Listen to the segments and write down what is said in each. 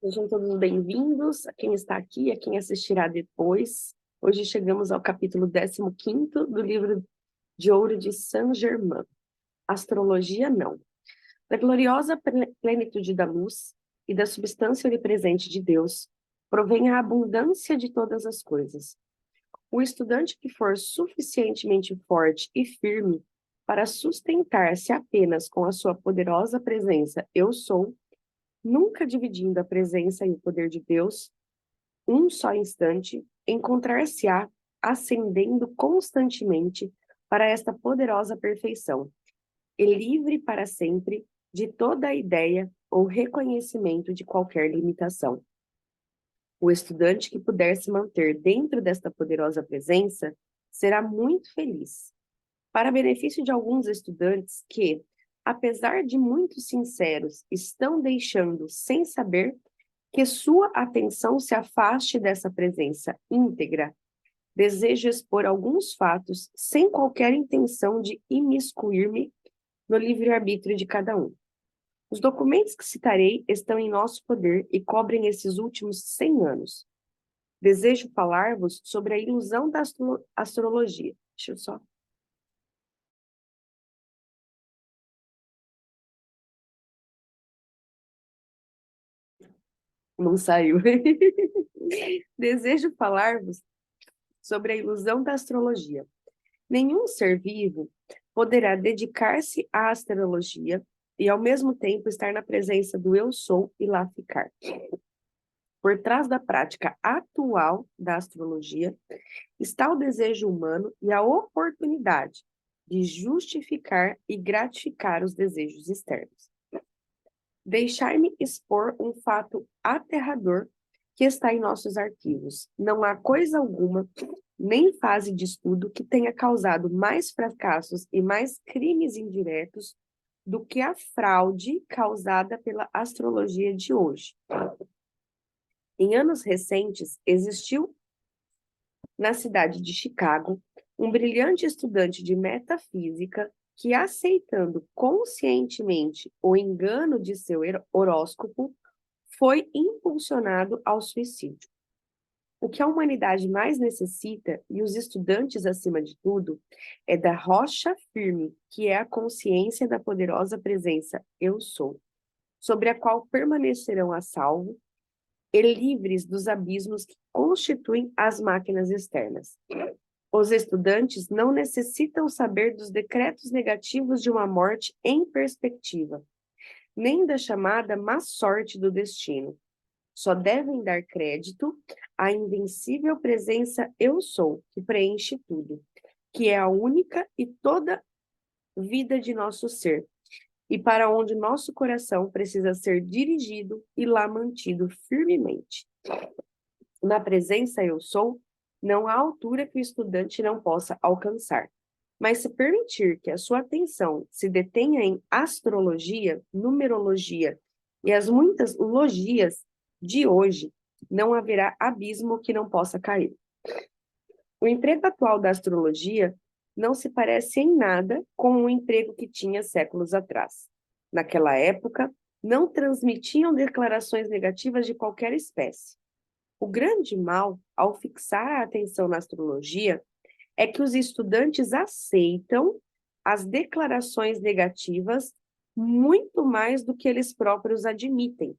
Sejam todos bem-vindos, a quem está aqui, a quem assistirá depois. Hoje chegamos ao capítulo 15º do livro de ouro de Saint-Germain. Astrologia não. Da gloriosa plenitude da luz e da substância onipresente de Deus, provém a abundância de todas as coisas. O estudante que for suficientemente forte e firme para sustentar-se apenas com a sua poderosa presença, eu sou, nunca dividindo a presença e o poder de Deus, um só instante, encontrar-se-á ascendendo constantemente para esta poderosa perfeição, e livre para sempre de toda a ideia ou reconhecimento de qualquer limitação. O estudante que puder se manter dentro desta poderosa presença será muito feliz. Para benefício de alguns estudantes que, apesar de muito sinceros, estão deixando sem saber que sua atenção se afaste dessa presença íntegra, desejo expor alguns fatos sem qualquer intenção de imiscuir-me no livre-arbítrio de cada um. Os documentos que citarei estão em nosso poder e cobrem esses últimos 100 anos. Desejo falar-vos sobre a ilusão da astrologia. Deixa eu só. Não saiu. Desejo falar-vos sobre a ilusão da astrologia. Nenhum ser vivo poderá dedicar-se à astrologia e, ao mesmo tempo, estar na presença do eu sou e lá ficar. Por trás da prática atual da astrologia está o desejo humano e a oportunidade de justificar e gratificar os desejos externos. Deixar-me expor um fato aterrador que está em nossos arquivos. Não há coisa alguma, nem fase de estudo, que tenha causado mais fracassos e mais crimes indiretos do que a fraude causada pela astrologia de hoje. Em anos recentes, existiu na cidade de Chicago um brilhante estudante de metafísica que, aceitando conscientemente o engano de seu horóscopo, foi impulsionado ao suicídio. O que a humanidade mais necessita, e os estudantes acima de tudo, é da rocha firme, que é a consciência da poderosa presença Eu Sou, sobre a qual permanecerão a salvo e livres dos abismos que constituem as máquinas externas. Os estudantes não necessitam saber dos decretos negativos de uma morte em perspectiva, nem da chamada má sorte do destino. Só devem dar crédito à invencível presença Eu Sou, que preenche tudo, que é a única e toda vida de nosso ser, e para onde nosso coração precisa ser dirigido e lá mantido firmemente. Na presença Eu Sou, não há altura que o estudante não possa alcançar. Mas se permitir que a sua atenção se detenha em astrologia, numerologia e as muitas logias de hoje, não haverá abismo que não possa cair. O emprego atual da astrologia não se parece em nada com o emprego que tinha séculos atrás. Naquela época, não transmitiam declarações negativas de qualquer espécie. O grande mal, ao fixar a atenção na astrologia, é que os estudantes aceitam as declarações negativas muito mais do que eles próprios admitem.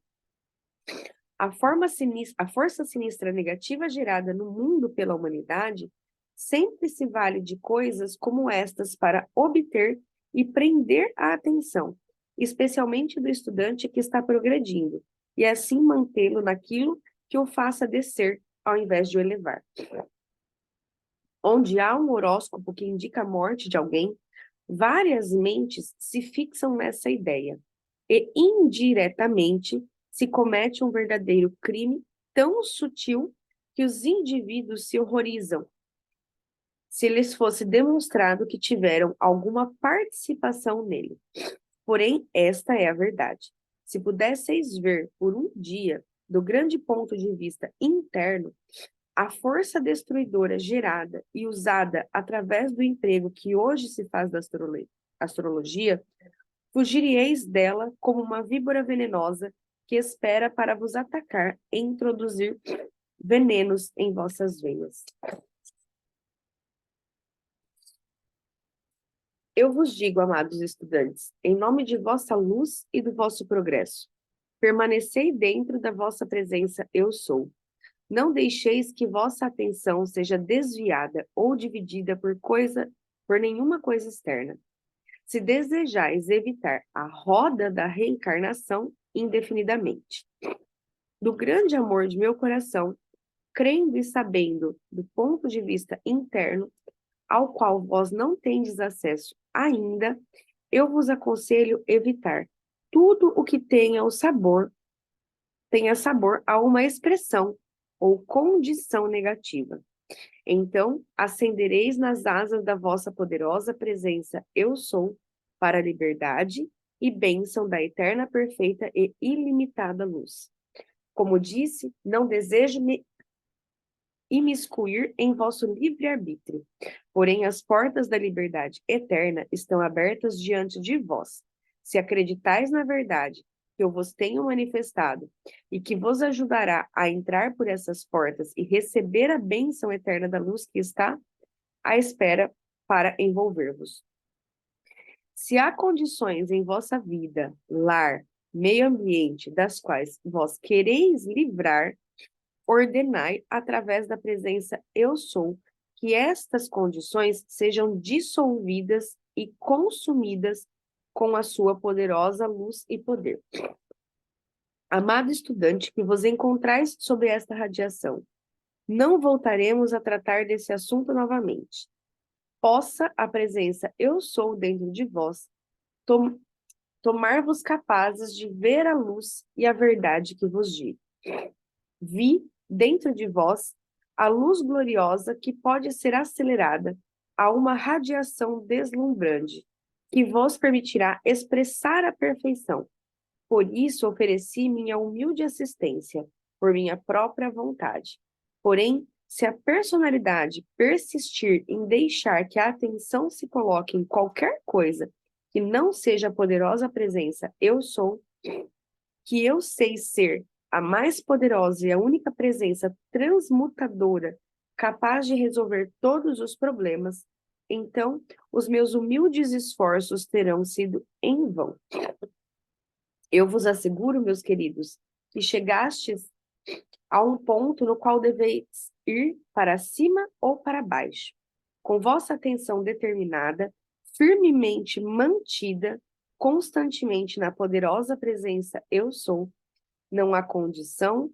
A força sinistra negativa gerada no mundo pela humanidade sempre se vale de coisas como estas para obter e prender a atenção, especialmente do estudante que está progredindo, e assim mantê-lo naquilo que o faça descer ao invés de o elevar. Onde há um horóscopo que indica a morte de alguém, várias mentes se fixam nessa ideia e indiretamente se comete um verdadeiro crime tão sutil que os indivíduos se horrorizam se lhes fosse demonstrado que tiveram alguma participação nele. Porém, esta é a verdade. Se pudesseis ver por um dia, do grande ponto de vista interno, a força destruidora gerada e usada através do emprego que hoje se faz da astrologia, fugiríeis dela como uma víbora venenosa que espera para vos atacar e introduzir venenos em vossas veias. Eu vos digo, amados estudantes, em nome de vossa luz e do vosso progresso, permanecei dentro da vossa presença, eu sou. Não deixeis que vossa atenção seja desviada ou dividida por nenhuma coisa externa. Se desejais evitar a roda da reencarnação indefinidamente, do grande amor de meu coração, crendo e sabendo do ponto de vista interno, ao qual vós não tendes acesso ainda, eu vos aconselho evitar tudo o que tenha sabor a uma expressão ou condição negativa. Então, ascendereis nas asas da vossa poderosa presença, eu sou, para a liberdade e bênção da eterna, perfeita e ilimitada luz. Como disse, não desejo me imiscuir em vosso livre-arbítrio, porém as portas da liberdade eterna estão abertas diante de vós. Se acreditais na verdade que eu vos tenho manifestado e que vos ajudará a entrar por essas portas e receber a bênção eterna da luz que está à espera para envolver-vos. Se há condições em vossa vida, lar, meio ambiente, das quais vós quereis livrar, ordenai, através da presença eu sou, que estas condições sejam dissolvidas e consumidas com a sua poderosa luz e poder. Amado estudante, que vos encontrais sob esta radiação, não voltaremos a tratar desse assunto novamente. Possa a presença eu sou dentro de vós tomar-vos capazes de ver a luz e a verdade que vos digo. Vi dentro de vós a luz gloriosa que pode ser acelerada a uma radiação deslumbrante, que vos permitirá expressar a perfeição. Por isso ofereci minha humilde assistência, por minha própria vontade. Porém, se a personalidade persistir em deixar que a atenção se coloque em qualquer coisa que não seja a poderosa presença eu sou, que eu sei ser a mais poderosa e a única presença transmutadora capaz de resolver todos os problemas, então os meus humildes esforços terão sido em vão. Eu vos asseguro, meus queridos, que chegastes a um ponto no qual deveis ir para cima ou para baixo, com vossa atenção determinada, firmemente mantida, constantemente na poderosa presença eu sou. Não há condição,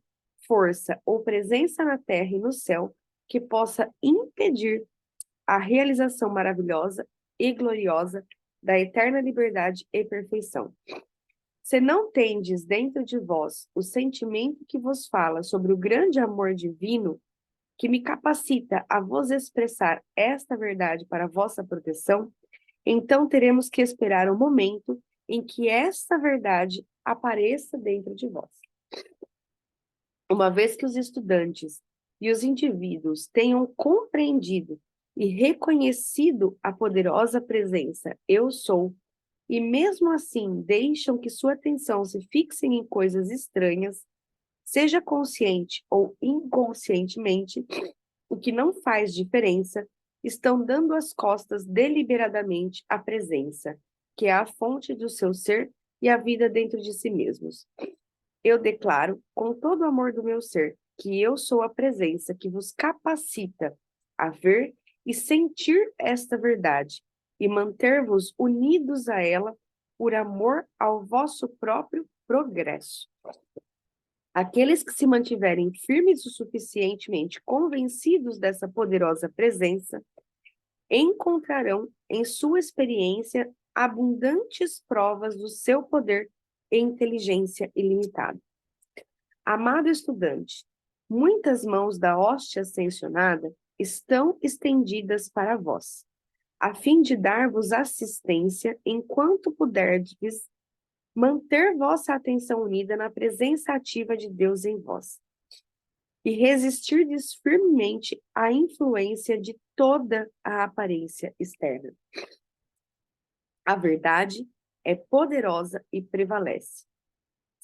força ou presença na terra e no céu que possa impedir a realização maravilhosa e gloriosa da eterna liberdade e perfeição. Se não tendes dentro de vós o sentimento que vos fala sobre o grande amor divino, que me capacita a vos expressar esta verdade para a vossa proteção, então teremos que esperar o momento em que esta verdade apareça dentro de vós. Uma vez que os estudantes e os indivíduos tenham compreendido e reconhecido a poderosa presença eu sou, e mesmo assim deixam que sua atenção se fixe em coisas estranhas, seja consciente ou inconscientemente, o que não faz diferença, estão dando as costas deliberadamente à presença, que é a fonte do seu ser e a vida dentro de si mesmos. Eu declaro, com todo o amor do meu ser, que eu sou a presença que vos capacita a ver e sentir esta verdade e manter-vos unidos a ela por amor ao vosso próprio progresso. Aqueles que se mantiverem firmes o suficientemente convencidos dessa poderosa presença encontrarão em sua experiência abundantes provas do seu poder e inteligência ilimitada. Amado estudante, muitas mãos da hóstia ascensionada estão estendidas para vós, a fim de dar-vos assistência enquanto puderdes manter vossa atenção unida na presença ativa de Deus em vós e resistirdes firmemente à influência de toda a aparência externa. A verdade é poderosa e prevalece.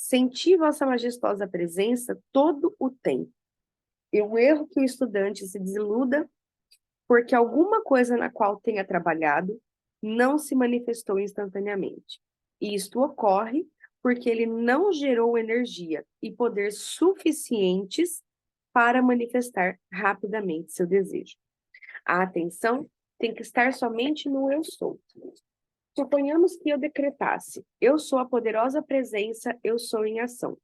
Senti vossa majestosa presença todo o tempo. E o erro que o estudante se desiluda porque alguma coisa na qual tenha trabalhado não se manifestou instantaneamente. E isto ocorre porque ele não gerou energia e poder suficientes para manifestar rapidamente seu desejo. A atenção tem que estar somente no eu sou. Suponhamos que eu decretasse: eu sou a poderosa presença, eu sou em ação.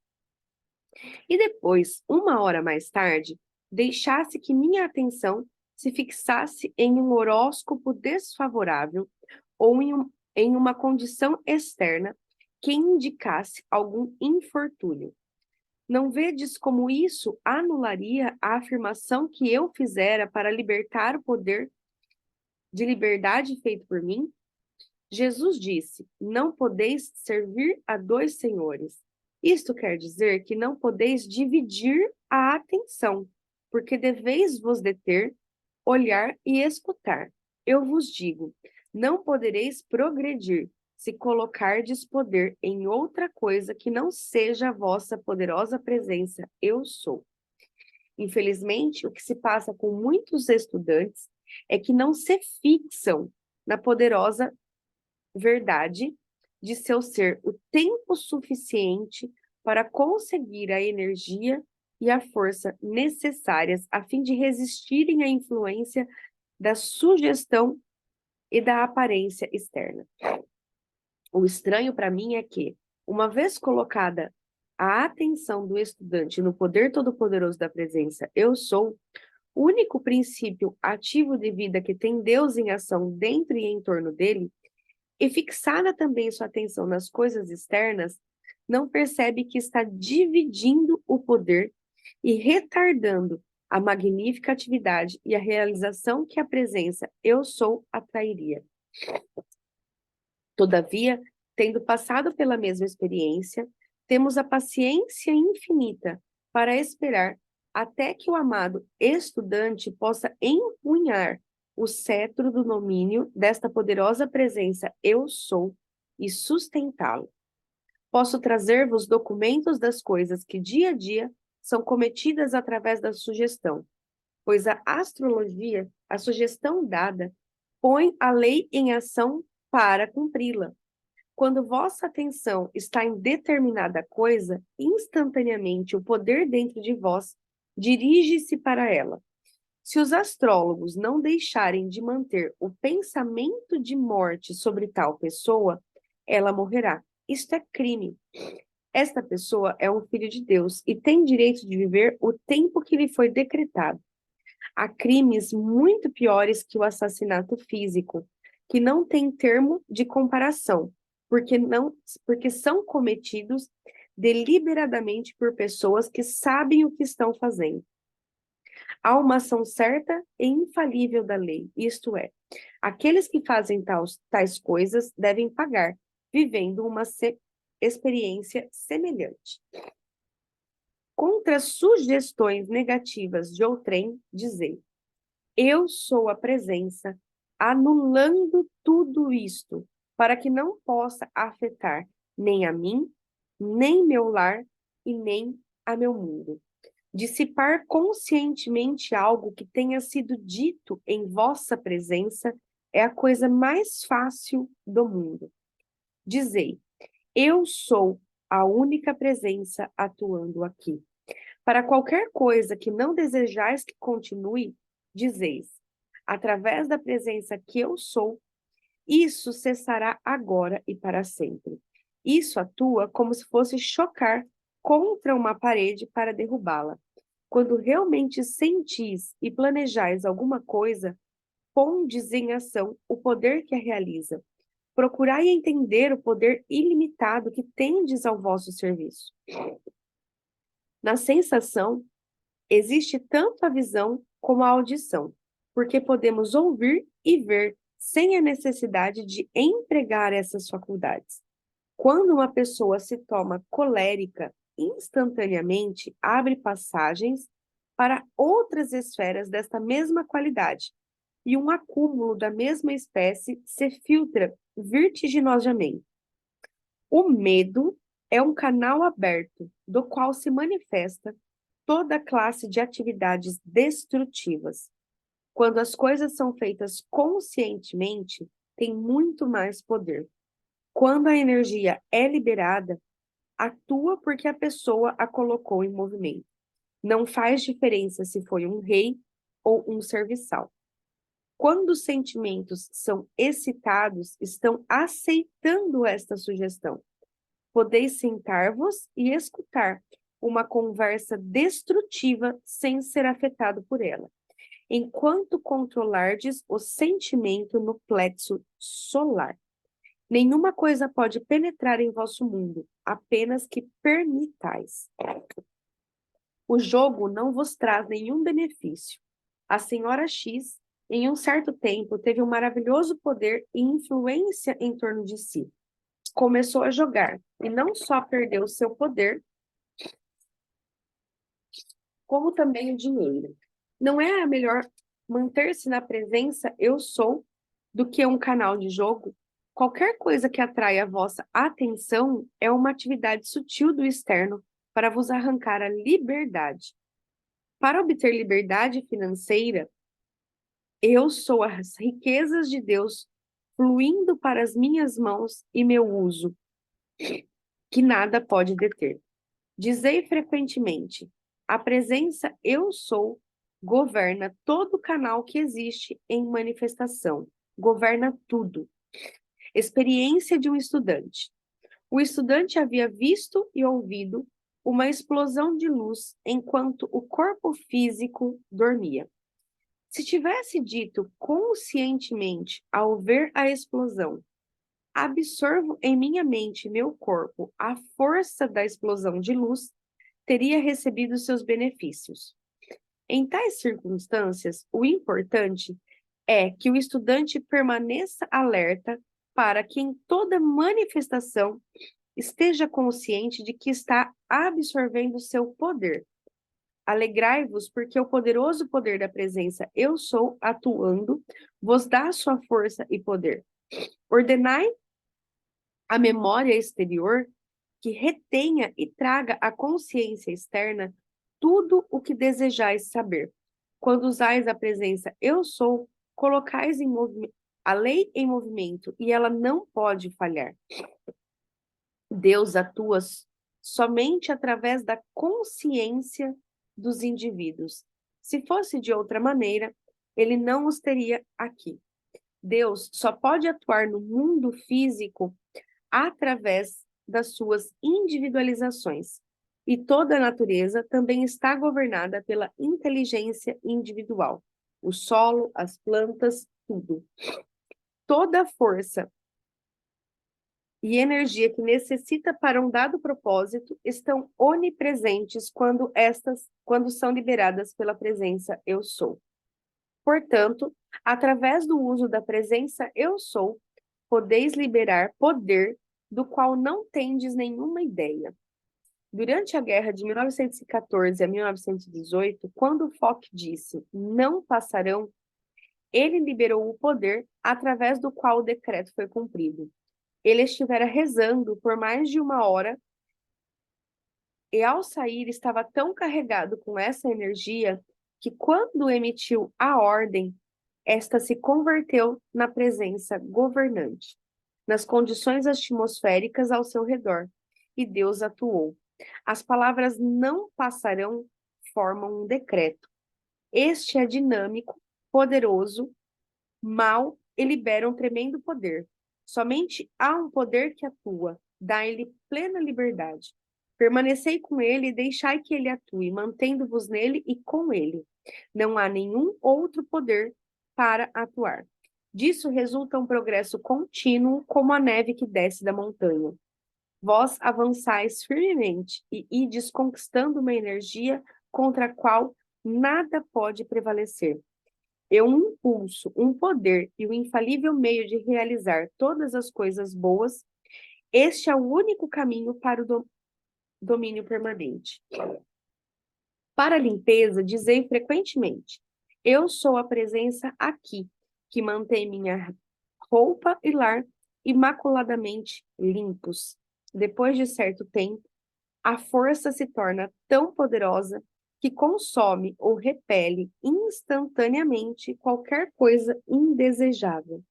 E depois, uma hora mais tarde, deixasse que minha atenção se fixasse em um horóscopo desfavorável ou em uma condição externa que indicasse algum infortúnio. Não vedes como isso anularia a afirmação que eu fizera para libertar o poder de liberdade feito por mim? Jesus disse: não podeis servir a dois senhores. Isto quer dizer que não podeis dividir a atenção, porque deveis vos deter, olhar e escutar. Eu vos digo: não podereis progredir se colocardes poder em outra coisa que não seja a vossa poderosa presença, eu sou. Infelizmente, o que se passa com muitos estudantes é que não se fixam na poderosa verdade de seu ser o tempo suficiente para conseguir a energia e a força necessárias a fim de resistirem à influência da sugestão e da aparência externa. O estranho para mim é que, uma vez colocada a atenção do estudante no poder todo-poderoso da presença eu sou, o único princípio ativo de vida que tem Deus em ação dentro e em torno dele, e fixada também sua atenção nas coisas externas, não percebe que está dividindo o poder e retardando a magnífica atividade e a realização que a presença eu sou atrairia. Todavia, tendo passado pela mesma experiência, temos a paciência infinita para esperar até que o amado estudante possa empunhar o cetro do domínio desta poderosa presença eu sou e sustentá-lo. Posso trazer-vos documentos das coisas que dia a dia são cometidas através da sugestão, pois a astrologia, a sugestão dada, põe a lei em ação para cumpri-la. Quando vossa atenção está em determinada coisa, instantaneamente o poder dentro de vós dirige-se para ela. Se os astrólogos não deixarem de manter o pensamento de morte sobre tal pessoa, ela morrerá. Isto é crime. Esta pessoa é um filho de Deus e tem direito de viver o tempo que lhe foi decretado. Há crimes muito piores que o assassinato físico, que não têm termo de comparação, porque são cometidos deliberadamente por pessoas que sabem o que estão fazendo. Há uma ação certa e infalível da lei, isto é, aqueles que fazem tais coisas devem pagar, vivendo uma experiência semelhante. Contra sugestões negativas de outrem, dizei: eu sou a presença, anulando tudo isto, para que não possa afetar nem a mim, nem meu lar e nem a meu mundo. Dissipar conscientemente algo que tenha sido dito em vossa presença é a coisa mais fácil do mundo. Dizei: eu sou a única presença atuando aqui. Para qualquer coisa que não desejais que continue, dizeis: através da presença que eu sou, isso cessará agora e para sempre. Isso atua como se fosse chocar contra uma parede para derrubá-la. Quando realmente sentis e planejais alguma coisa, pondes em ação o poder que a realiza. Procurai entender o poder ilimitado que tendes ao vosso serviço. Na sensação, existe tanto a visão como a audição, porque podemos ouvir e ver sem a necessidade de empregar essas faculdades. Quando uma pessoa se toma colérica, instantaneamente abre passagens para outras esferas desta mesma qualidade, e um acúmulo da mesma espécie se filtra vertiginosamente. O medo É um canal aberto, do qual se manifesta toda classe de atividades destrutivas. Quando as coisas são feitas conscientemente, tem muito mais poder. Quando a energia é liberada, atua porque a pessoa a colocou em movimento. Não faz diferença se foi um rei ou um serviçal. Quando os sentimentos são excitados, estão aceitando esta sugestão. Podeis sentar-vos e escutar uma conversa destrutiva sem ser afetado por ela, enquanto controlardes o sentimento no plexo solar. Nenhuma coisa pode penetrar em vosso mundo, apenas que permitais. O jogo não vos traz nenhum benefício. A senhora X, em um certo tempo, teve um maravilhoso poder e influência em torno de si. Começou a jogar, e não só perdeu seu poder, como também o dinheiro. Não é melhor manter-se na presença eu sou do que um canal de jogo? Qualquer coisa que atrai a vossa atenção é uma atividade sutil do externo para vos arrancar a liberdade. Para obter liberdade financeira, eu sou as riquezas de Deus fluindo para as minhas mãos e meu uso, que nada pode deter. Dizei frequentemente: a presença eu sou governa todo canal que existe em manifestação, governa tudo. Experiência de um estudante. O estudante havia visto e ouvido uma explosão de luz enquanto o corpo físico dormia. Se tivesse dito conscientemente ao ver a explosão, absorvo em minha mente e meu corpo a força da explosão de luz, teria recebido seus benefícios. Em tais circunstâncias, o importante é que o estudante permaneça alerta para que em toda manifestação esteja consciente de que está absorvendo seu poder. Alegrai-vos, porque o poderoso poder da presença eu sou atuando vos dá sua força e poder. Ordenai a memória exterior que retenha e traga à consciência externa tudo o que desejais saber. Quando usais a presença eu sou, colocais a lei em movimento e ela não pode falhar. Deus atua somente através da consciência dos indivíduos. Se fosse de outra maneira, ele não os teria aqui. Deus só pode atuar no mundo físico através das suas individualizações. E toda a natureza também está governada pela inteligência individual. O solo, as plantas, tudo. Toda força e energia que necessita para um dado propósito estão onipresentes quando são liberadas pela presença eu sou. Portanto, através do uso da presença eu sou, podeis liberar poder do qual não tendes nenhuma ideia. Durante a guerra de 1914 a 1918, quando Foch disse não passarão, ele liberou o poder através do qual o decreto foi cumprido. Ele estivera rezando por mais de uma hora e, ao sair, estava tão carregado com essa energia que, quando emitiu a ordem, esta se converteu na presença governante, nas condições atmosféricas ao seu redor, e Deus atuou. As palavras não passarão formam um decreto. Este é dinâmico, poderoso, mau e libera um tremendo poder. Somente há um poder que atua, dá-lhe plena liberdade. Permanecei com ele e deixai que ele atue, mantendo-vos nele e com ele. Não há nenhum outro poder para atuar. Disso resulta um progresso contínuo, como a neve que desce da montanha. Vós avançais firmemente e ides conquistando uma energia contra a qual nada pode prevalecer. É um impulso, um poder e o infalível meio de realizar todas as coisas boas. Este é o único caminho para o domínio permanente. Para a limpeza, dizei frequentemente: eu sou a presença aqui, que mantém minha roupa e lar imaculadamente limpos. Depois de certo tempo, a força se torna tão poderosa que consome ou repele instantaneamente qualquer coisa indesejável.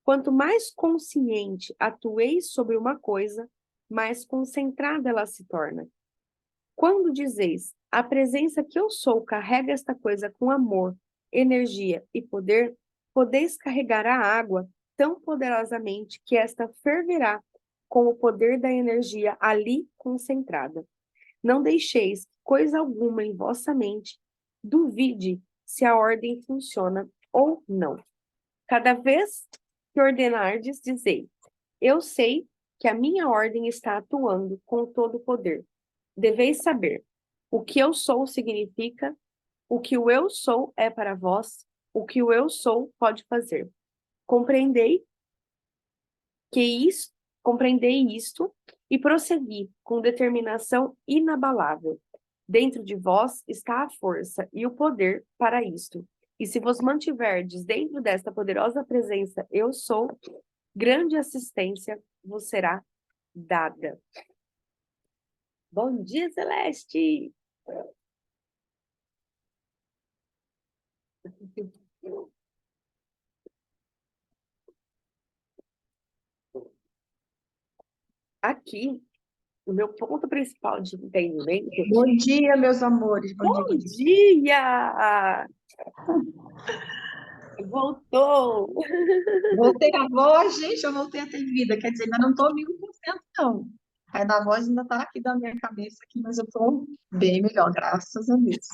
Quanto mais consciente atueis sobre uma coisa, mais concentrada ela se torna. Quando dizeis, a presença que eu sou carrega esta coisa com amor, energia e poder, podeis carregar a água tão poderosamente que esta ferverá com o poder da energia ali concentrada. Não deixeis que coisa alguma em vossa mente duvide se a ordem funciona ou não. Cada vez que ordenardes, dizei: eu sei que a minha ordem está atuando com todo o poder. Deveis saber: o que eu sou significa, o que o eu sou é para vós, o que o eu sou pode fazer. Compreendei que isto, compreendei isto e prossegui com determinação inabalável. Dentro de vós está a força e o poder para isto. E se vos mantiverdes dentro desta poderosa presença, eu sou, grande assistência vos será dada. Bom dia, Celeste! Aqui, o meu ponto principal de entendimento. Bom dia, meus amores. Bom dia, Bom bom dia. dia! Voltou! Voltei a voz, gente, eu voltei a ter vida. Quer dizer, ainda não estou 1000%, não. A voz ainda está aqui da minha cabeça, aqui, mas eu estou bem melhor, graças a Deus.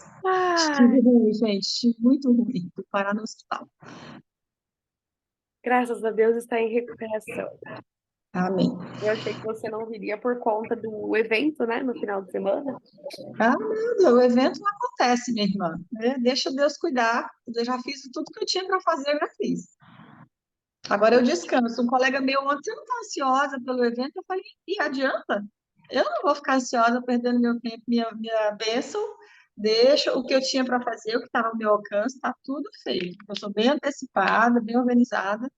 Estive Ai, ruim, gente, estive muito ruim. Fui parar no hospital. graças a Deus está em recuperação. Amém. Eu achei que você não viria por conta do evento, né, no final de semana. Ah, nada, o evento não acontece, minha irmã. Deixa Deus cuidar. Eu já fiz tudo que eu tinha para fazer, eu já fiz. Agora eu descanso. Um colega meu ontem, você não está ansiosa pelo evento? Eu falei, e adianta? Eu não vou ficar ansiosa, perdendo meu tempo, minha bênção. Deixa o que eu tinha para fazer, o que estava ao meu alcance, está tudo feito. Eu sou bem antecipada, bem organizada.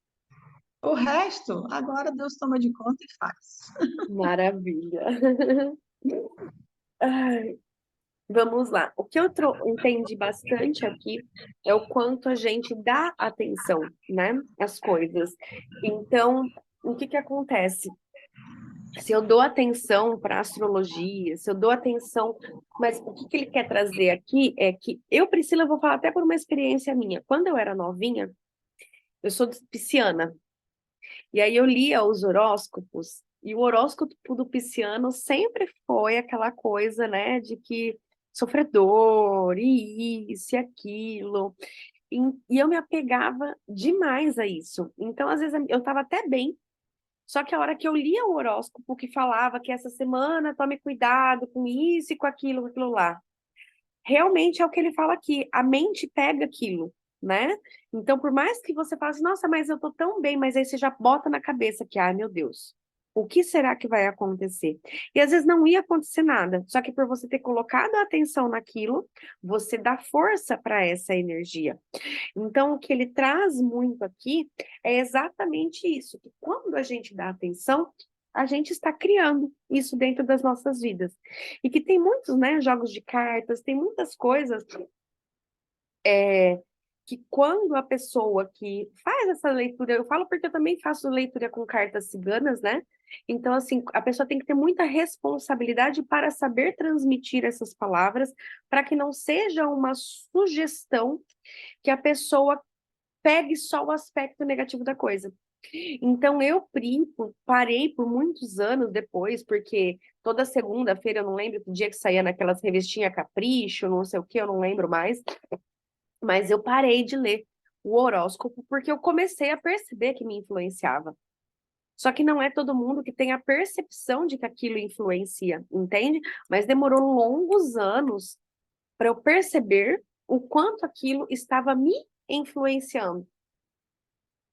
O resto, agora Deus toma de conta e faz. Maravilha. Ai, vamos lá. O que eu entendi bastante aqui é o quanto a gente dá atenção, né, às coisas. Então, o que que acontece? Se eu dou atenção para a astrologia, se eu dou atenção, mas o que que ele quer trazer aqui é que eu, Priscila, vou falar até por uma experiência minha. Quando eu era novinha, eu sou pisciana, e aí eu lia os horóscopos, e o horóscopo do pisciano sempre foi aquela coisa, né, de que sofredor, e isso e aquilo. E eu me apegava demais a isso. Então, às vezes, eu estava até bem, só que a hora que eu lia o horóscopo que falava que essa semana tome cuidado com isso e com aquilo lá, realmente é o que ele fala aqui, a mente pega aquilo, né? Então, por mais que você fale assim, nossa, mas eu tô tão bem, mas aí você já bota na cabeça que, ai, meu Deus, o que será que vai acontecer? E às vezes não ia acontecer nada, só que por você ter colocado a atenção naquilo, você dá força para essa energia. Então, o que ele traz muito aqui é exatamente isso, que quando a gente dá atenção, a gente está criando isso dentro das nossas vidas. E que tem muitos, né, jogos de cartas, tem muitas coisas que quando a pessoa que faz essa leitura, eu falo porque eu também faço leitura com cartas ciganas, né? Então, assim, a pessoa tem que ter muita responsabilidade para saber transmitir essas palavras, para que não seja uma sugestão que a pessoa pegue só o aspecto negativo da coisa. Então, eu parei por muitos anos depois, porque toda segunda-feira, eu não lembro que dia que saía naquelas revistinhas Capricho, não sei o que, eu não lembro mais, mas eu parei de ler o horóscopo porque eu comecei a perceber que me influenciava. Só que não é todo mundo que tem a percepção de que aquilo influencia, entende? Mas demorou longos anos para eu perceber o quanto aquilo estava me influenciando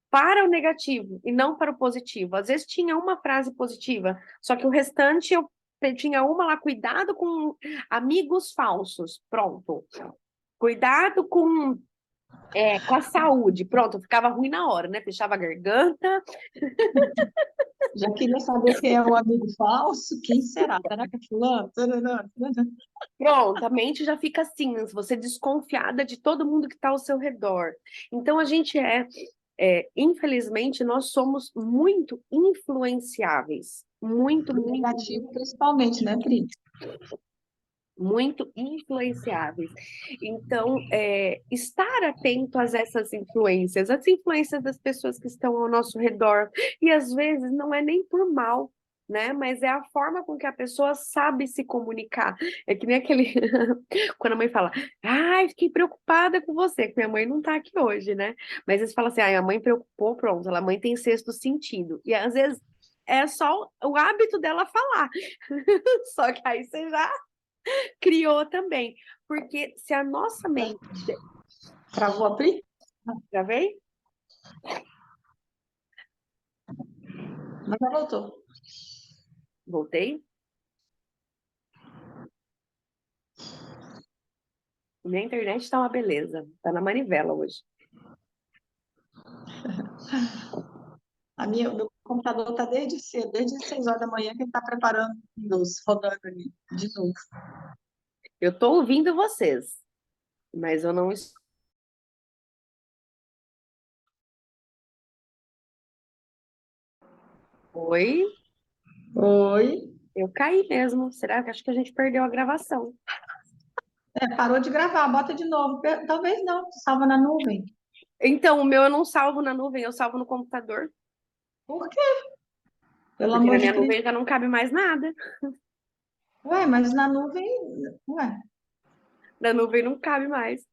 para o negativo e não para o positivo. Às vezes tinha uma frase positiva, só que o restante eu tinha uma lá, cuidado com amigos falsos. Pronto. Cuidado com com a saúde. Pronto, ficava ruim na hora, né? Fechava a garganta. Já queria saber quem é o amigo falso, quem será? Será que é fulano? Tarará, tarará. Pronto, a mente já fica assim, você desconfiada de todo mundo que está ao seu redor. Então, a gente infelizmente, nós somos muito influenciáveis. Muito, Pro muito, negativo, principalmente, né, Pri? muito influenciáveis. Então, estar atento a essas influências, as influências das pessoas que estão ao nosso redor, e às vezes não é nem por mal, né? Mas é a forma com que a pessoa sabe se comunicar. É que nem aquele. Quando a mãe fala, ai, fiquei preocupada com você, que minha mãe não tá aqui hoje, né? Mas eles falam assim, ai, a mãe preocupou, pronto, a mãe tem sexto sentido. E às vezes é só o hábito dela falar. Só que aí você já criou também. Porque se a nossa mente. Travou a Pri? Gravei? Mas já voltou. Voltei? Minha internet tá uma beleza. Tá na manivela hoje. O meu computador está desde cedo, desde 6 horas da manhã, que ele está preparando o Windows rodando ali, de novo. Eu tô ouvindo vocês, mas eu não. Oi? Oi. Eu caí mesmo. Será que acho que a gente perdeu a gravação? Parou de gravar, bota de novo. Talvez não, salva na nuvem. Então, o meu eu não salvo na nuvem, eu salvo no computador. Por quê? Pelo Porque amor na de minha Cristo. nuvem já não cabe mais nada. Ué, mas na nuvem, ué, Na nuvem não cabe mais. sua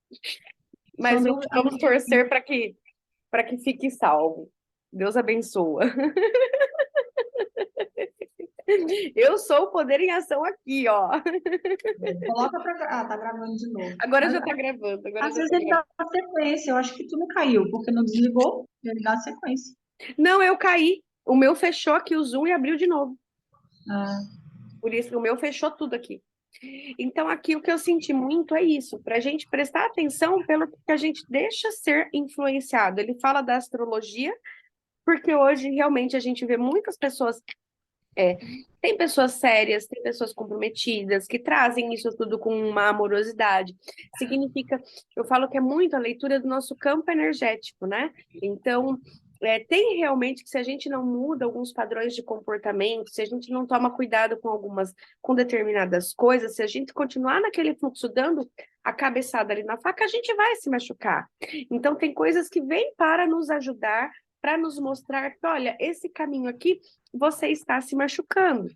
Mas nuvem, vamos torcer para que fique salvo. Deus abençoa. Eu sou o poder em ação aqui, ó. coloca pra. Ah, tá gravando de novo. Agora Mas já tá gravando, agora às já vezes tá ele gravando. dá sequência, eu acho que tu não caiu, porque não desligou, ele dá sequência. Não, eu caí. O meu fechou aqui o Zoom e abriu de novo. Ah, Por isso que o meu fechou tudo aqui. Então, aqui o que eu senti muito é isso, para a gente prestar atenção pelo que a gente deixa ser influenciado. Ele fala da astrologia, porque hoje realmente a gente vê muitas pessoas. Tem pessoas sérias, tem pessoas comprometidas, que trazem isso tudo com uma amorosidade. Significa, eu falo que é muito a leitura do nosso campo energético, né? Então, tem realmente que se a gente não muda alguns padrões de comportamento, se a gente não toma cuidado com determinadas coisas, se a gente continuar naquele fluxo dando a cabeçada ali na faca, a gente vai se machucar. Então, tem coisas que vêm para nos ajudar, para nos mostrar que, olha, esse caminho aqui você está se machucando.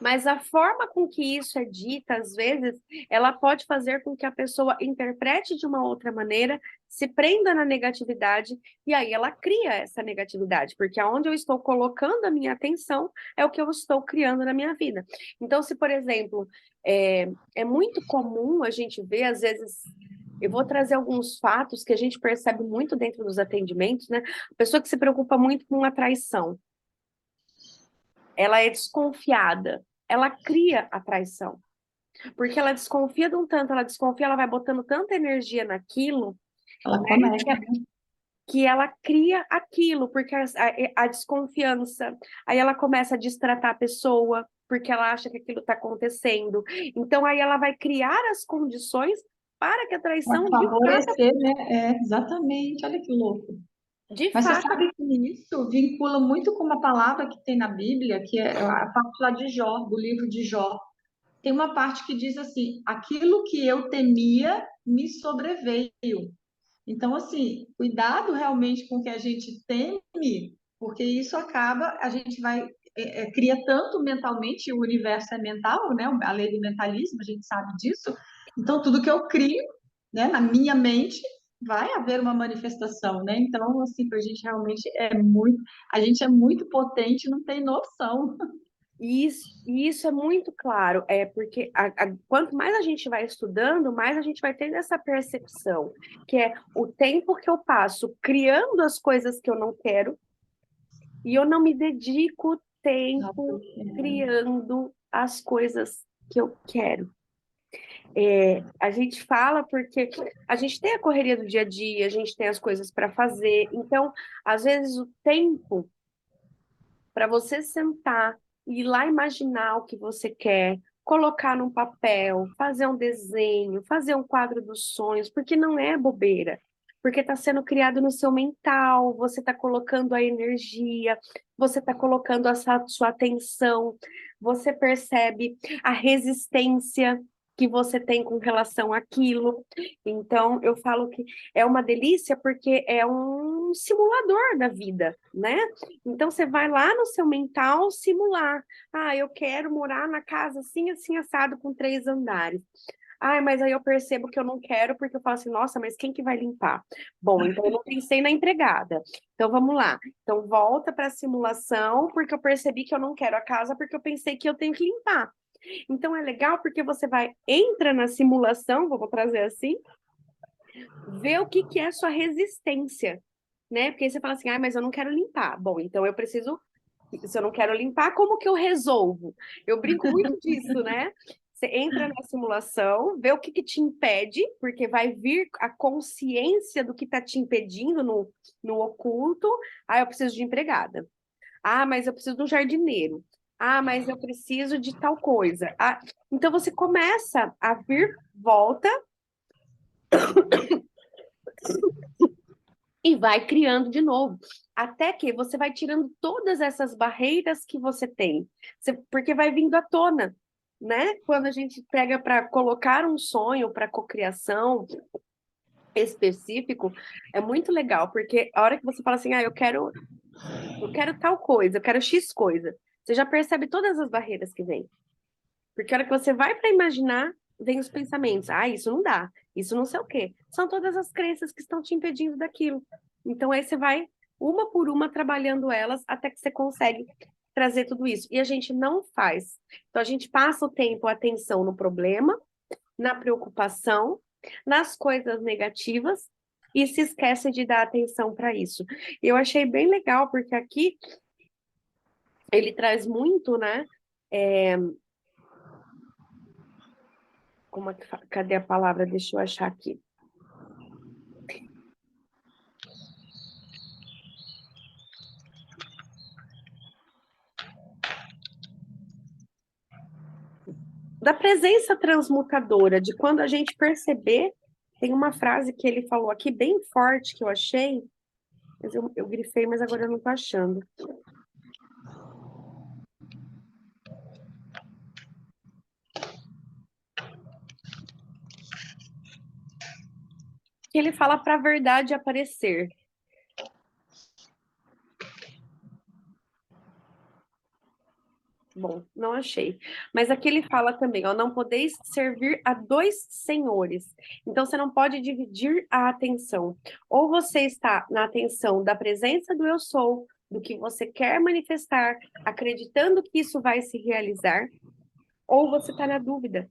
Mas a forma com que isso é dita, às vezes, ela pode fazer com que a pessoa interprete de uma outra maneira, se prenda na negatividade, e aí ela cria essa negatividade, porque aonde eu estou colocando a minha atenção é o que eu estou criando na minha vida. Então, se, por exemplo, é muito comum a gente ver, às vezes. Eu vou trazer alguns fatos que a gente percebe muito dentro dos atendimentos, né? A pessoa que se preocupa muito com a traição, ela é desconfiada, ela cria a traição. Porque ela desconfia de um tanto, ela desconfia, ela vai botando tanta energia naquilo, ela né, conecta. que ela cria aquilo, porque a desconfiança, aí ela começa a destratar a pessoa, porque ela acha que aquilo está acontecendo. Então, aí ela vai criar as condições para que a Para traição favorecer, né? Exatamente, olha que louco. de Mas você fato, sabe que isso vincula muito com uma palavra que tem na Bíblia, que é a parte lá de Jó, do livro de Jó. Tem uma parte que diz assim: aquilo que eu temia me sobreveio. Então, assim, cuidado realmente com o que a gente teme, porque isso acaba, a gente vai, cria tanto mentalmente, o universo é mental, né? A lei do mentalismo, a gente sabe disso. Então, tudo que eu crio, né, na minha mente, vai haver uma manifestação, né? Então, assim, a gente realmente a gente é muito potente, não tem noção. e isso é muito claro, porque quanto mais a gente vai estudando, mais a gente vai tendo essa percepção, que é o tempo que eu passo criando as coisas que eu não quero, e eu não me dedico tempo criando as coisas que eu quero. A gente fala porque a gente tem a correria do dia a dia, a gente tem as coisas para fazer, então, às vezes, o tempo para você sentar e ir lá imaginar o que você quer, colocar num papel, fazer um desenho, fazer um quadro dos sonhos, porque não é bobeira, porque está sendo criado no seu mental, você está colocando a energia, você está colocando a sua atenção, você percebe a resistência que você tem com relação àquilo. Então, eu falo que é uma delícia porque é um simulador da vida, né? Então, você vai lá no seu mental simular. Ah, eu quero morar na casa assim, assim, assado, com 3 andares. Ah, mas aí eu percebo que eu não quero, porque eu falo assim, nossa, mas quem que vai limpar? Bom, então eu não pensei na empregada. Então, vamos lá. Então, volta para a simulação, porque eu percebi que eu não quero a casa, porque eu pensei que eu tenho que limpar. Então, é legal porque você entra na simulação, vou trazer assim, ver o que é a sua resistência, né? Porque aí você fala assim, ah, mas eu não quero limpar. Bom, então eu preciso, se eu não quero limpar, como que eu resolvo? Eu brinco muito disso, né? Você entra na simulação, vê o que te impede, porque vai vir a consciência do que está te impedindo no oculto. Ah, eu preciso de empregada. Ah, mas eu preciso de um jardineiro. Ah, mas eu preciso de tal coisa. Ah, então você começa a vir, volta e vai criando de novo, até que você vai tirando todas essas barreiras que você tem, porque vai vindo à tona, né? Quando a gente pega para colocar um sonho para cocriação específico, é muito legal, porque a hora que você fala assim, ah, eu quero tal coisa, eu quero X coisa, você já percebe todas as barreiras que vêm. Porque a hora que você vai para imaginar, vem os pensamentos. Ah, isso não dá, isso não sei o quê. São todas as crenças que estão te impedindo daquilo. Então aí você vai, uma por uma, trabalhando elas até que você consegue trazer tudo isso. E a gente não faz. Então a gente passa o tempo, a atenção no problema, na preocupação, nas coisas negativas e se esquece de dar atenção para isso. Eu achei bem legal, porque aqui ele traz muito, né? É, cadê a palavra? Deixa eu achar aqui. Da presença transmutadora, de quando a gente perceber, tem uma frase que ele falou aqui bem forte que eu achei, mas eu grifei, mas agora eu não tô achando. Que ele fala para a verdade aparecer. Bom, não achei. Mas aqui ele fala também, ó, não podeis servir a dois senhores. Então você não pode dividir a atenção. Ou você está na atenção da presença do eu sou, do que você quer manifestar, acreditando que isso vai se realizar, ou você está na dúvida.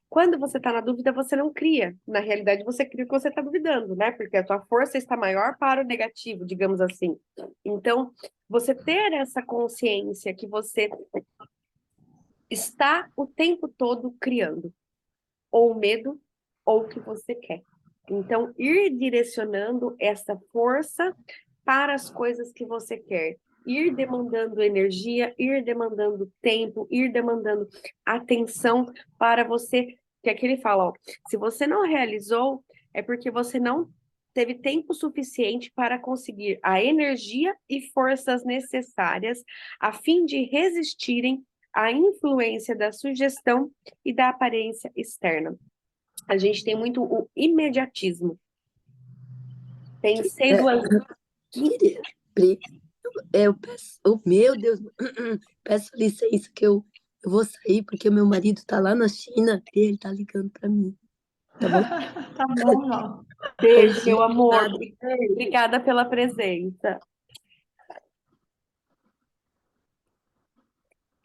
Quando você está na dúvida, você não cria. Na realidade, você cria o que você está duvidando, né? Porque a tua força está maior para o negativo, digamos assim. Então, você ter essa consciência que você está o tempo todo criando, ou o medo, ou o que você quer. Então, ir direcionando essa força para as coisas que você quer, ir demandando energia, ir demandando tempo, ir demandando atenção para você, que aqui ele fala, ó, se você não realizou, é porque você não teve tempo suficiente para conseguir a energia e forças necessárias a fim de resistirem à influência da sugestão e da aparência externa. A gente tem muito o imediatismo. Pensei É, 2 eu peço, oh, meu Deus, peço licença que eu vou sair porque meu marido tá lá na China e ele tá ligando para mim, tá bom? Tá bom, ó. Beijo, meu amor. Obrigada. Obrigada pela presença.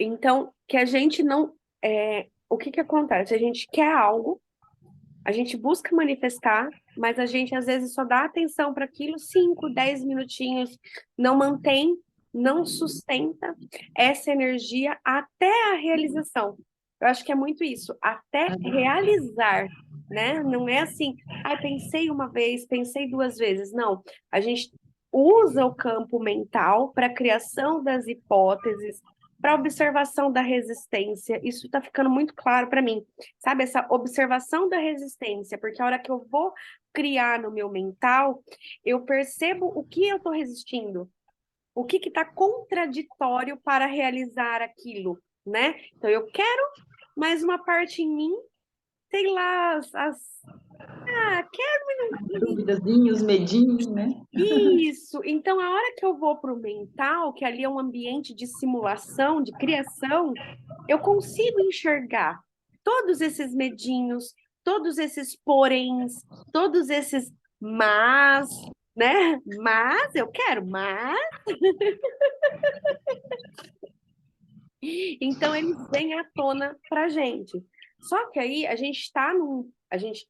Então, que a gente não. O que acontece? A gente quer algo, a gente busca manifestar, mas a gente às vezes só dá atenção para aquilo 5, 10 minutinhos, não mantém, não sustenta essa energia até a realização. Eu acho que é muito isso, até realizar, né? Não é assim, pensei uma vez, pensei duas vezes. Não, a gente usa o campo mental para a criação das hipóteses, para observação da resistência. Isso está ficando muito claro para mim, sabe? Essa observação da resistência, porque a hora que eu vou criar no meu mental, eu percebo o que eu estou resistindo, o que está contraditório para realizar aquilo, né? Então eu quero, mas uma parte em mim, sei lá, quero Duvidazinhos, medinhos, né? isso. Então a hora que eu vou para o mental, que ali é um ambiente de simulação, de criação, eu consigo enxergar todos esses medinhos, todos esses poréns, todos esses mas, né? Mas eu quero, mas então eles vêm à tona para a gente. Só que aí a gente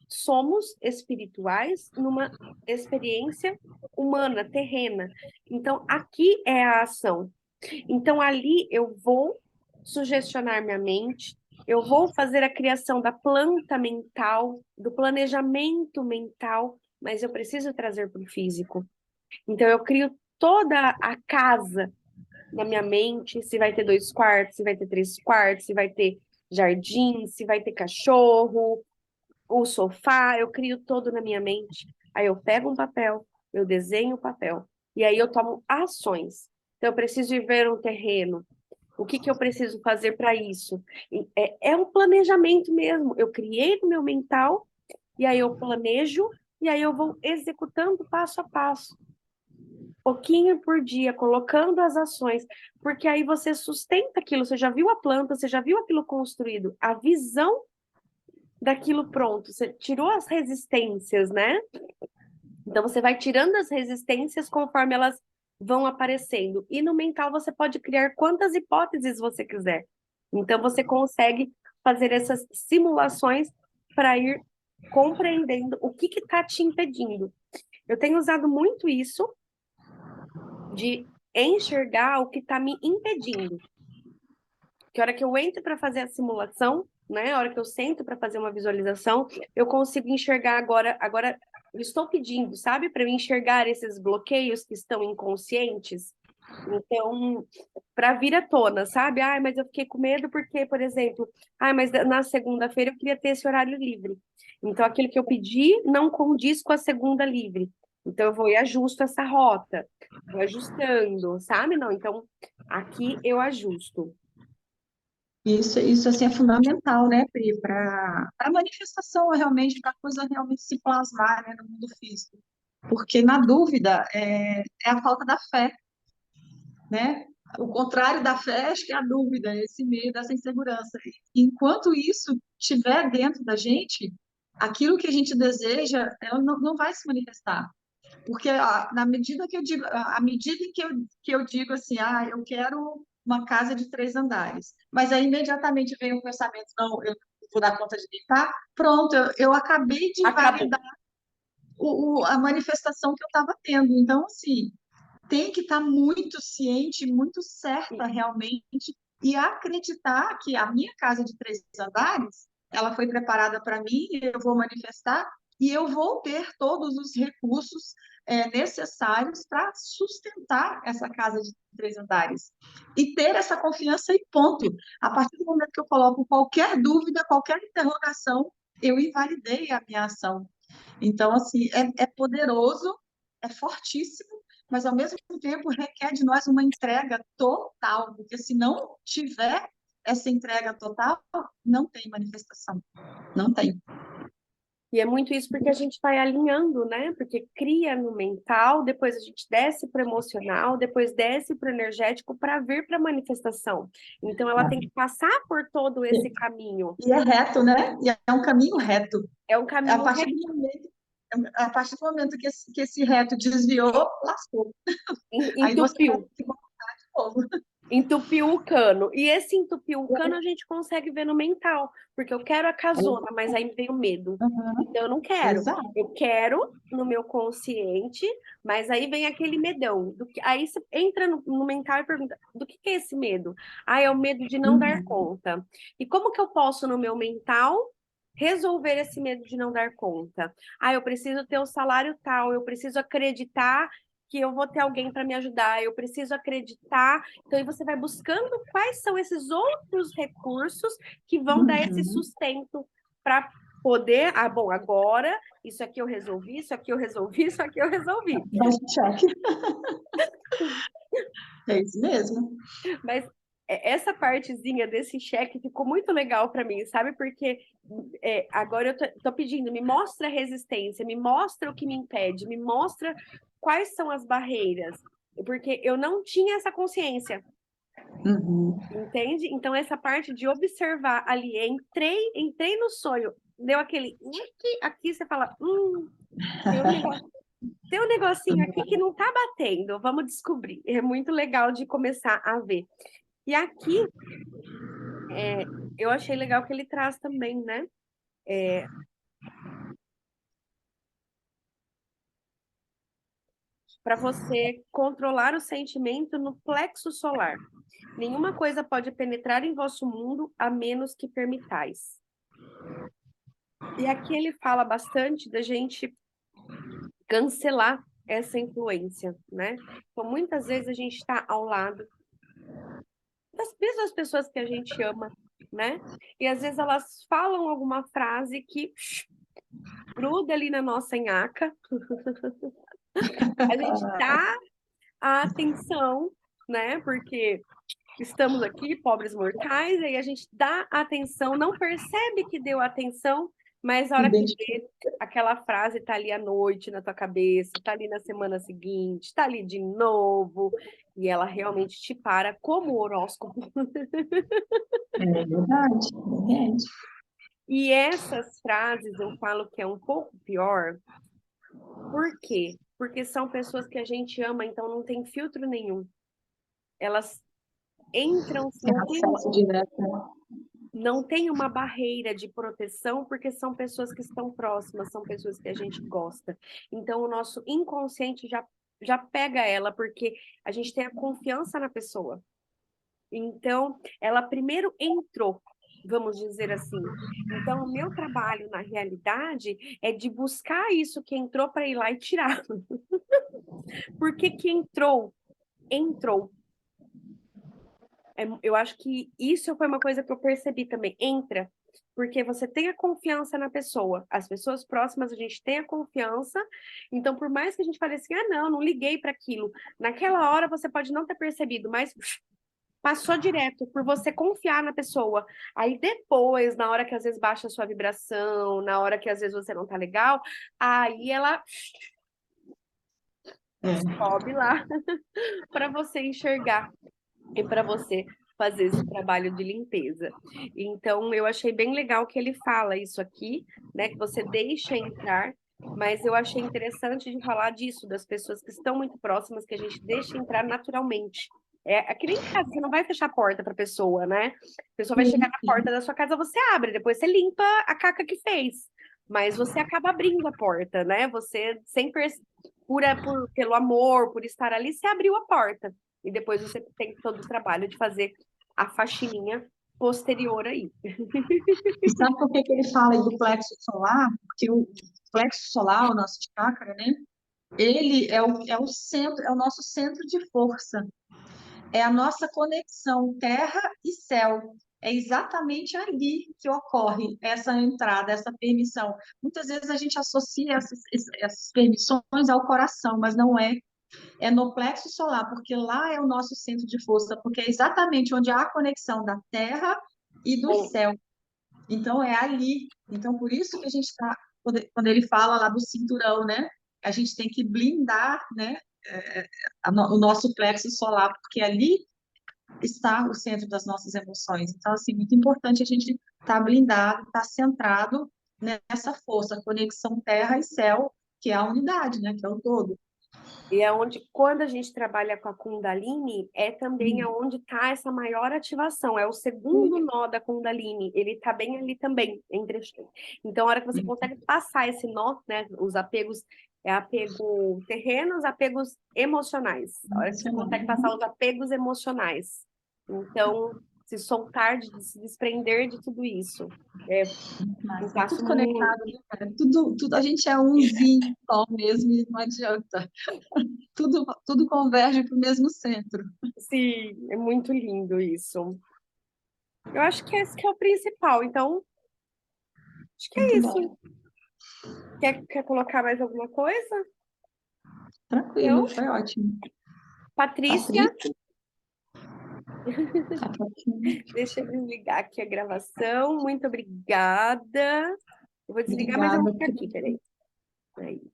somos espirituais numa experiência humana, terrena. Então aqui é a ação. Então ali eu vou sugestionar minha mente, eu vou fazer a criação da planta mental, do planejamento mental, mas eu preciso trazer para o físico. Então eu crio toda a casa na minha mente, se vai ter 2 quartos, se vai ter 3 quartos, se vai ter jardim, se vai ter cachorro, o sofá, eu crio todo na minha mente. Aí eu pego um papel, eu desenho o papel, e aí eu tomo ações. Então eu preciso ir ver um terreno. O que eu preciso fazer para isso? É um planejamento mesmo. Eu criei no meu mental, e aí eu planejo, e aí eu vou executando passo a passo pouquinho por dia, colocando as ações, porque aí você sustenta aquilo, você já viu a planta, você já viu aquilo construído, a visão daquilo pronto, você tirou as resistências, né? Então você vai tirando as resistências conforme elas vão aparecendo. E no mental você pode criar quantas hipóteses você quiser. Então você consegue fazer essas simulações para ir compreendendo o que está te impedindo. Eu tenho usado muito isso de enxergar o que está me impedindo. Que a hora que eu entro para fazer a simulação, né, a hora que eu sento para fazer uma visualização, eu consigo enxergar agora eu estou pedindo, sabe, para eu enxergar esses bloqueios que estão inconscientes. Então, para vir à tona, sabe? Mas eu fiquei com medo porque, por exemplo, mas na segunda-feira eu queria ter esse horário livre. Então, aquilo que eu pedi não condiz com a segunda livre. Então, eu vou e ajusto essa rota, vou ajustando, sabe? Não, então, aqui eu ajusto. Isso assim é fundamental, né, Pri, para a manifestação realmente, para a coisa realmente se plasmar, né, no mundo físico. Porque, na dúvida, é a falta da fé, né? O contrário da fé, acho que é a dúvida, esse medo, essa insegurança. Enquanto isso estiver dentro da gente, aquilo que a gente deseja, ela não vai se manifestar. Porque na medida que eu digo, à medida que eu digo assim, eu quero uma casa de 3 andares, mas aí imediatamente vem o pensamento, não, eu não vou dar conta de limpar, pronto, eu acabei de Acabou. validar a manifestação que eu estava tendo. Então, assim, tem que estar muito ciente, muito certa realmente, e acreditar que a minha casa de 3 andares, ela foi preparada para mim, eu vou manifestar, e eu vou ter todos os recursos necessários para sustentar essa casa de 3 andares. E ter essa confiança e ponto. A partir do momento que eu coloco qualquer dúvida, qualquer interrogação, eu invalidei a minha ação. Então, assim, é poderoso, é fortíssimo, mas ao mesmo tempo requer de nós uma entrega total, porque se não tiver essa entrega total, não tem manifestação, não tem. E é muito isso porque a gente vai alinhando, né? Porque cria no mental, depois a gente desce para o emocional, depois desce para o energético para vir para a manifestação. Então ela tem que passar por todo esse caminho. E é reto, né? E é um caminho reto. É um A caminho partir reto. do momento, a partir do momento que esse reto desviou, lascou. Aí você vai Entupiu. se voltar de novo. Entupiu o cano. E esse entupir o cano a gente consegue ver no mental, porque eu quero a casona, mas aí me vem o medo. Uhum, Então eu não quero. exato. Eu quero no meu consciente, mas aí vem aquele medão. Aí você entra no mental e pergunta: do que é esse medo? Ah, é o medo de não dar Uhum. conta. E como que eu posso, no meu mental, resolver esse medo de não dar conta? Ah, eu preciso ter o salário tal, eu preciso acreditar que eu vou ter alguém para me ajudar, eu preciso acreditar. Então, aí você vai buscando quais são esses outros recursos que vão dar esse Uhum. sustento para poder. Ah, bom, agora isso aqui eu resolvi, isso aqui eu resolvi, isso aqui eu resolvi. Dá um cheque. É isso mesmo. Mas essa partezinha desse cheque ficou muito legal para mim, sabe? Porque agora eu tô pedindo, me mostra a resistência, me mostra o que me impede, me mostra quais são as barreiras, porque eu não tinha essa consciência. Uhum. Entende? Então, essa parte de observar ali, entrei no sonho, deu aquele aqui, você fala, tem um negocinho aqui que não tá batendo, vamos descobrir. É muito legal de começar a ver. E aqui, eu achei legal que ele traz também, né? Para você controlar o sentimento no plexo solar. Nenhuma coisa pode penetrar em vosso mundo a menos que permitais. E aqui ele fala bastante da gente cancelar essa influência, né? Então, muitas vezes a gente está ao lado das mesmas pessoas que a gente ama, né? E às vezes elas falam alguma frase que gruda ali na nossa nhaca. A gente dá a atenção, né? Porque estamos aqui, pobres mortais, aí a gente dá atenção, não percebe que deu atenção, mas a hora que Identificar. vê, aquela frase tá ali à noite na tua cabeça, tá ali na semana seguinte, tá ali de novo, e ela realmente te para como horóscopo. É verdade, é verdade. E essas frases eu falo que é um pouco pior, por quê? Porque são pessoas que a gente ama, então não tem filtro nenhum. Elas entram, Tem não tem acesso direto, né? não tem uma barreira de proteção, porque são pessoas que estão próximas, são pessoas que a gente gosta. Então, o nosso inconsciente já pega ela, porque a gente tem a confiança na pessoa. Então, ela primeiro entrou, vamos dizer assim. Então, o meu trabalho, na realidade, é de buscar isso que entrou para ir lá e tirar. Por que que entrou? Entrou. Eu acho que isso foi uma coisa que eu percebi também. Entra, porque você tem a confiança na pessoa. As pessoas próximas, a gente tem a confiança. Então, por mais que a gente fale assim, ah, não liguei para aquilo. Naquela hora você pode não ter percebido, mas passou direto por você confiar na pessoa. Aí depois, na hora que às vezes baixa a sua vibração, na hora que às vezes você não tá legal, aí ela É. sobe lá para você enxergar e para você fazer esse trabalho de limpeza. Então, eu achei bem legal que ele fala isso aqui, né? Que você deixa entrar, mas eu achei interessante de falar disso, das pessoas que estão muito próximas, que a gente deixa entrar naturalmente. É que nem em casa, você não vai fechar a porta para a pessoa, né? A pessoa vai chegar Sim, na sim. porta da sua casa, você abre, depois você limpa a caca que fez. Mas você acaba abrindo a porta, né? Você, sem pelo amor, por estar ali, você abriu a porta. E depois você tem todo o trabalho de fazer a faxininha posterior aí. E sabe por que que ele fala aí do plexo solar? Porque o plexo solar, o nosso chakra, né? Ele é o centro, é o nosso centro de força. É a nossa conexão terra e céu. É exatamente ali que ocorre essa entrada, essa permissão. Muitas vezes a gente associa essas permissões ao coração, mas não é. É no plexo solar, porque lá é o nosso centro de força, porque é exatamente onde há a conexão da terra e do Bom, céu. Então, é ali. Então, por isso que a gente está, quando ele fala lá do cinturão, né? A gente tem que blindar, né? O nosso plexo solar, porque ali está o centro das nossas emoções. Então, assim, muito importante a gente estar blindado, estar centrado nessa força, conexão terra e céu, que é a unidade, né? Que é o todo. E é onde, quando a gente trabalha com a Kundalini, é também aonde está essa maior ativação. É o segundo nó da Kundalini. Ele está bem ali também. Então, a hora que você consegue passar esse nó, né? Os apegos, apego terrenos, apegos emocionais. A hora que você consegue passar os apegos emocionais. Então, se soltar, de se desprender de tudo isso. Um Tá passo tudo muito. conectado, né, cara? Tudo, a gente é umzinho só mesmo e não adianta. Tudo converge para o mesmo centro. Sim, é muito lindo isso. Eu acho que esse que é o principal. Então, acho que é Muito bom. isso. Quer colocar mais alguma coisa? Tranquilo, Então, foi ótimo. Patrícia, Patrícia, tá ótimo. deixa eu desligar aqui a gravação. Muito obrigada. Eu vou desligar, mas eu vou Obrigada. ficar aqui, peraí. Aí.